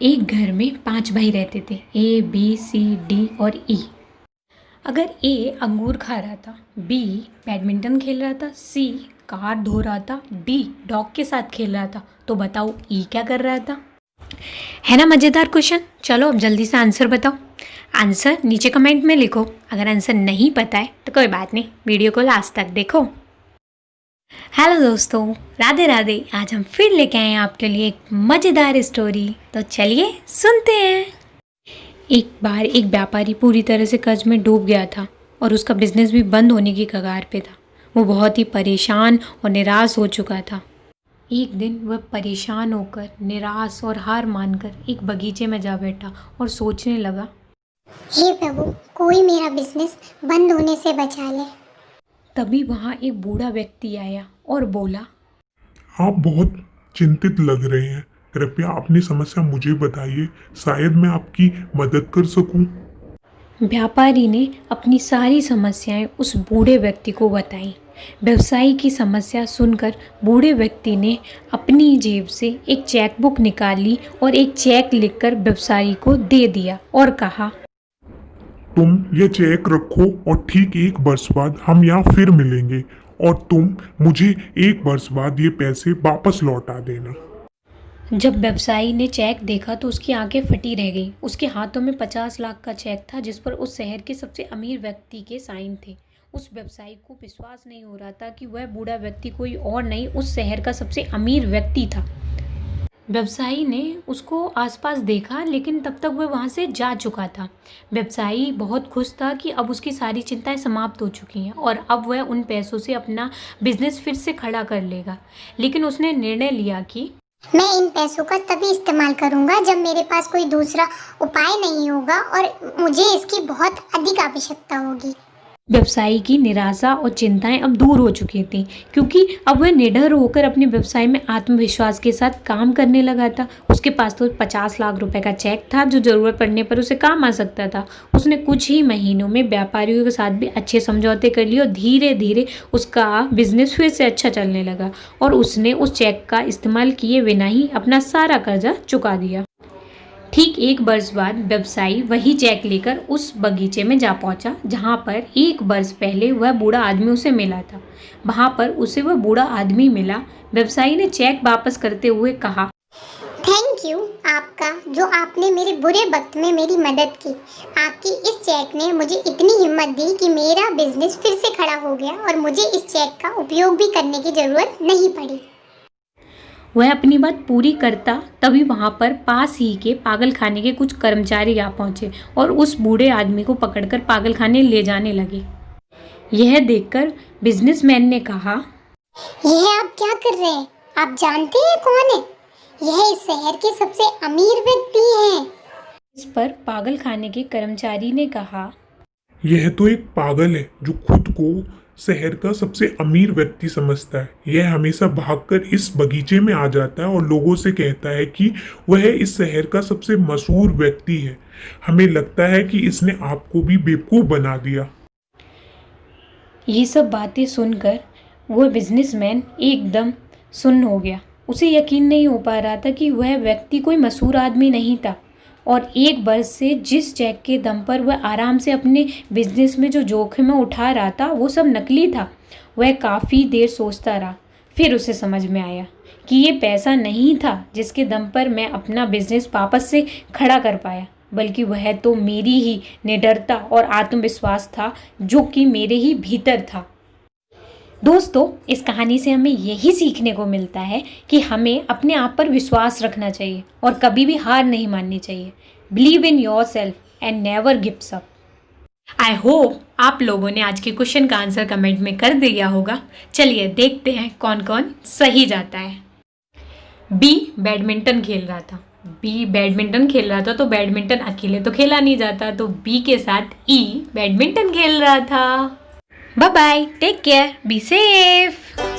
एक घर में 5 भाई रहते थे, ए बी सी डी और ई। अगर ए अंगूर खा रहा था, बी बैडमिंटन खेल रहा था, सी कार धो रहा था, डी डॉग के साथ खेल रहा था, तो बताओ ई क्या कर रहा था? है ना मज़ेदार क्वेश्चन। चलो अब जल्दी से आंसर बताओ। आंसर नीचे कमेंट में लिखो। अगर आंसर नहीं पता है तो कोई बात नहीं, वीडियो को लास्ट तक देखो। हेलो दोस्तों, राधे राधे। आज हम फिर लेके आए हैं आपके लिए एक मज़ेदार स्टोरी। तो चलिए सुनते हैं। एक बार एक व्यापारी पूरी तरह से कर्ज में डूब गया था और उसका बिजनेस भी बंद होने की कगार पे था। वो बहुत ही परेशान और निराश हो चुका था। एक दिन वह परेशान होकर, निराश और हार मानकर एक बगीचे में जा बैठा और सोचने लगा, हे प्रभु, कोई मेरा बिजनेस बंद होने से बचा ले। तभी वहाँ एक बूढ़ा व्यक्ति आया और बोला, आप बहुत चिंतित लग रहे हैं। कृपया अपनी समस्या मुझे बताइए, शायद मैं आपकी मदद कर सकूं। व्यापारी ने अपनी सारी समस्याएं उस बूढ़े व्यक्ति को बताई। व्यवसायी की समस्या सुनकर बूढ़े व्यक्ति ने अपनी जेब से एक चेक बुक निकाली और एक चेक लिखकर व्यवसायी को दे दिया और कहा, तुम ये चेक रखो और ठीक 1 वर्ष बाद हम यहाँ फिर मिलेंगे और तुम मुझे 1 वर्ष बाद ये पैसे वापस लौटा देना। जब व्यवसायी ने चेक देखा तो उसकी आंखें फटी रह गईं। उसके हाथों में 50 लाख का चेक था जिस पर उस शहर के सबसे अमीर व्यक्ति के साइन थे। उस व्यवसायी को विश्वास नहीं हो रहा था कि वह बूढ़ा व्यक्ति कोई और नहीं, उस शहर का सबसे अमीर व्यक्ति था। व्यवसायी ने उसको आसपास देखा, लेकिन तब तक वह वहाँ से जा चुका था। व्यवसायी बहुत खुश था कि अब उसकी सारी चिंताएं समाप्त हो चुकी हैं और अब वह उन पैसों से अपना बिजनेस फिर से खड़ा कर लेगा। लेकिन उसने निर्णय लिया कि मैं इन पैसों का तभी इस्तेमाल करूंगा जब मेरे पास कोई दूसरा उपाय नहीं होगा और मुझे इसकी बहुत अधिक आवश्यकता होगी। व्यवसायी की निराशा और चिंताएं अब दूर हो चुकी थीं, क्योंकि अब वह निडर होकर अपने व्यवसाय में आत्मविश्वास के साथ काम करने लगा था। उसके पास तो 50 लाख रुपए का चेक था जो ज़रूरत पड़ने पर उसे काम आ सकता था। उसने कुछ ही महीनों में व्यापारियों के साथ भी अच्छे समझौते कर लिए और धीरे धीरे उसका बिजनेस फिर से अच्छा चलने लगा और उसने उस चेक का इस्तेमाल किए बिना ही अपना सारा कर्जा चुका दिया। ठीक 1 वर्ष बाद व्यवसायी वही चेक लेकर उस बगीचे में जा पहुंचा जहां पर 1 वर्ष पहले वह बूढ़ा आदमी उसे मिला था। वहां पर उसे वह बूढ़ा आदमी मिला। व्यवसायी ने चेक वापस करते हुए कहा, थैंक यू आपका, जो आपने मेरे बुरे वक्त में मेरी मदद की। आपकी इस चेक ने मुझे इतनी हिम्मत दी कि मेरा बिजनेस फिर से खड़ा हो गया और मुझे इस चेक का उपयोग भी करने की जरूरत नहीं पड़ी। वह अपनी बात पूरी करता तभी वहां पर पास ही के पागलखाने के कुछ कर्मचारी आ पहुंचे और उस बूढ़े आदमी को पकड़कर पागलखाने ले जाने लगे। यह देखकर बिजनेसमैन ने कहा, यह आप क्या कर रहे हैं? आप जानते हैं कौन है? यह इस शहर के सबसे अमीर व्यक्ति हैं। इस पर पागलखाने के कर्मचारी ने कहा, यह तो एक पागल है जो खुद को शहर का सबसे अमीर व्यक्ति समझता है। यह हमेशा भागकर इस बगीचे में आ जाता है और लोगों से कहता है कि वह इस शहर का सबसे मशहूर व्यक्ति है। हमें लगता है कि इसने आपको भी बेवकूफ़ बना दिया। ये सब बातें सुनकर वो बिजनेसमैन एकदम सुन्न हो गया। उसे यकीन नहीं हो पा रहा था कि वह व्यक्ति कोई मशहूर आदमी नहीं था और 1 वर्ष से जिस चेक के दम पर वह आराम से अपने बिजनेस में जो जोखिम उठा रहा था वो सब नकली था। वह काफ़ी देर सोचता रहा, फिर उसे समझ में आया कि ये पैसा नहीं था जिसके दम पर मैं अपना बिजनेस वापस से खड़ा कर पाया, बल्कि वह तो मेरी ही निडरता और आत्मविश्वास था जो कि मेरे ही भीतर था। दोस्तों, इस कहानी से हमें यही सीखने को मिलता है कि हमें अपने आप पर विश्वास रखना चाहिए और कभी भी हार नहीं माननी चाहिए। Believe in your self and never gives up. I hope आप लोगों ने आज के क्वेश्चन का आंसर कमेंट में कर दिया होगा। चलिए देखते हैं कौन कौन सही जाता है। बी बैडमिंटन खेल रहा था। बी बैडमिंटन खेल रहा था तो बैडमिंटन अकेले तो खेला नहीं जाता, तो बी के साथ ई बैडमिंटन खेल रहा था। Bye bye. Take care. Be safe.